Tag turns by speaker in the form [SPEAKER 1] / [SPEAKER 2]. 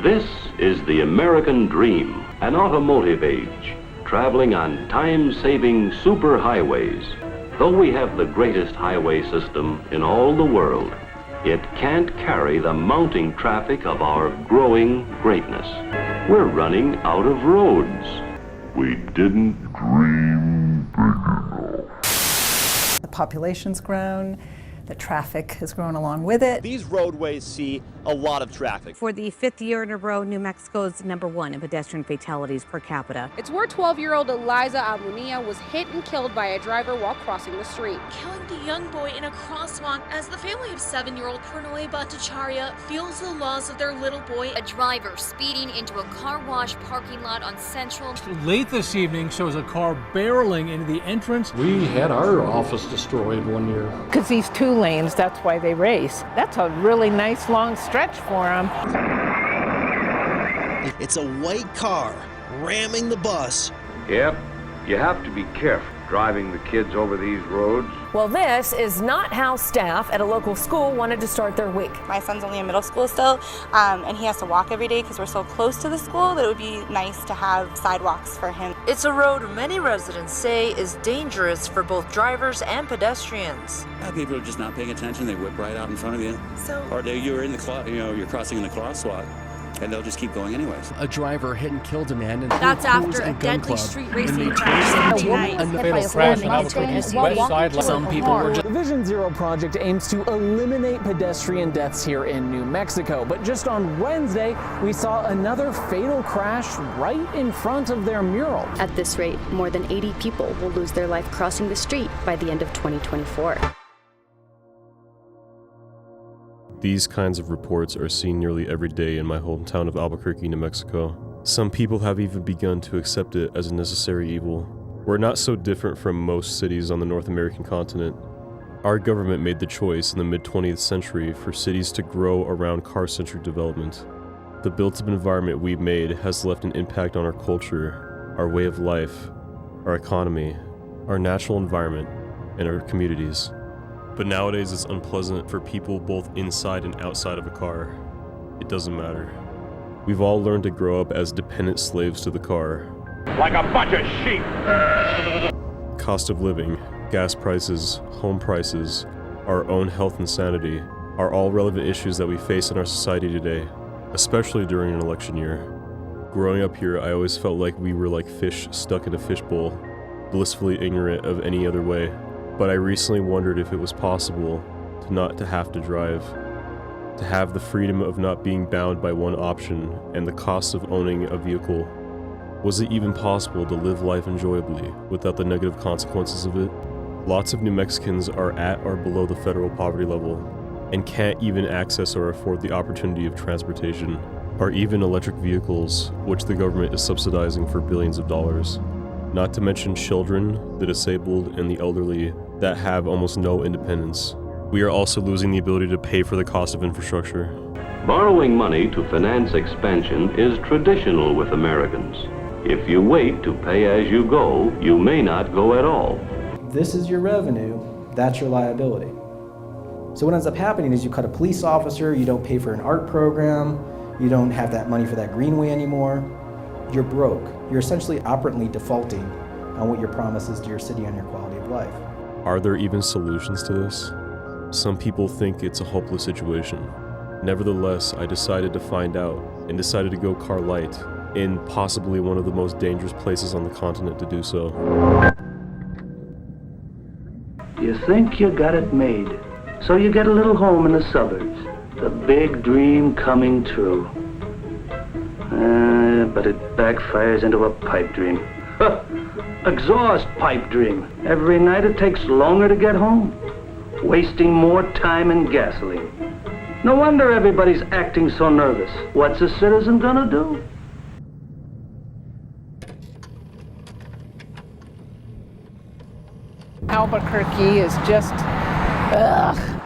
[SPEAKER 1] This is the American dream, an automotive age, traveling on time-saving superhighways. Though we have the greatest highway system in all the world, it can't carry the mounting traffic of our growing greatness. We're running out of roads. We didn't dream big enough.
[SPEAKER 2] The population's grown. The traffic has grown along with it.
[SPEAKER 3] These roadways see a lot of traffic.
[SPEAKER 4] For the 5th year in a row, New Mexico's #1 in pedestrian fatalities per capita.
[SPEAKER 5] It's where 12-year-old Eliza Albuquerque was hit and killed by a driver while crossing the street.
[SPEAKER 6] Killing the young boy in a crosswalk as the family of 7-year-old Pranay Bhattacharya feels the loss of their little boy.
[SPEAKER 7] A driver speeding into a car wash parking lot on Central.
[SPEAKER 8] Late this evening shows a car barreling into the entrance.
[SPEAKER 9] We had our office destroyed one year.
[SPEAKER 10] Because these 2 lanes, that's why they race. That's a really nice long stretch for them.
[SPEAKER 11] It's a white car ramming the bus.
[SPEAKER 12] Yep, you have to be careful driving the kids over these roads.
[SPEAKER 13] Well, this is not how staff at a local school wanted to start their week.
[SPEAKER 14] My son's only in middle school still, and he has to walk every day because we're so close to the school that it would be nice to have sidewalks for him.
[SPEAKER 15] It's a road many residents say is dangerous for both drivers and pedestrians.
[SPEAKER 16] People are just not paying attention. They whip right out in front of you. Or you're in the you're crossing in the crosswalk, and they'll just keep going anyways.
[SPEAKER 17] A driver hit and killed a man.
[SPEAKER 7] That's after a deadly street racing crash tonight.
[SPEAKER 17] Some people were just...
[SPEAKER 18] The Vision Zero project aims to eliminate pedestrian deaths here in New Mexico. But just on Wednesday, we saw another fatal crash right in front of their mural.
[SPEAKER 19] At this rate, more than 80 people will lose their life crossing the street by the end of 2024.
[SPEAKER 20] These kinds of reports are seen nearly every day in my hometown of Albuquerque, New Mexico. Some people have even begun to accept it as a necessary evil. We're not so different from most cities on the North American continent. Our government made the choice in the mid-20th century for cities to grow around car-centric development. The built-up environment we've made has left an impact on our culture, our way of life, our economy, our natural environment, and our communities. But nowadays it's unpleasant for people both inside and outside of a car. It doesn't matter. We've all learned to grow up as dependent slaves to the car.
[SPEAKER 12] Like a bunch of sheep!
[SPEAKER 20] Cost of living, gas prices, home prices, our own health and sanity are all relevant issues that we face in our society today, especially during an election year. Growing up here, I always felt like we were like fish stuck in a fishbowl, blissfully ignorant of any other way. But I recently wondered if it was possible not to have to drive, to have the freedom of not being bound by one option and the cost of owning a vehicle. Was it even possible to live life enjoyably without the negative consequences of it? Lots of New Mexicans are at or below the federal poverty level and can't even access or afford the opportunity of transportation, or even electric vehicles, which the government is subsidizing for billions of dollars. Not to mention children, the disabled, and the elderly that have almost no independence. We are also losing the ability to pay for the cost of infrastructure.
[SPEAKER 1] Borrowing money to finance expansion is traditional with Americans. If you wait to pay as you go, you may not go at all.
[SPEAKER 6] This is your revenue, that's your liability. So what ends up happening is you cut a police officer, you don't pay for an art program, you don't have that money for that greenway anymore. You're broke. You're essentially operantly defaulting on what your promise is to your city on your quality of life.
[SPEAKER 20] Are there even solutions to this? Some people think it's a hopeless situation. Nevertheless, I decided to find out and decided to go car light in possibly one of the most dangerous places on the continent to do so.
[SPEAKER 4] You think you got it made, so you get a little home in the suburbs. The big dream coming true. But it backfires into a pipe dream. Exhaust pipe dream. Every night it takes longer to get home, wasting more time and gasoline. No wonder everybody's acting so nervous. What's a citizen gonna do?
[SPEAKER 10] Albuquerque is just, ugh.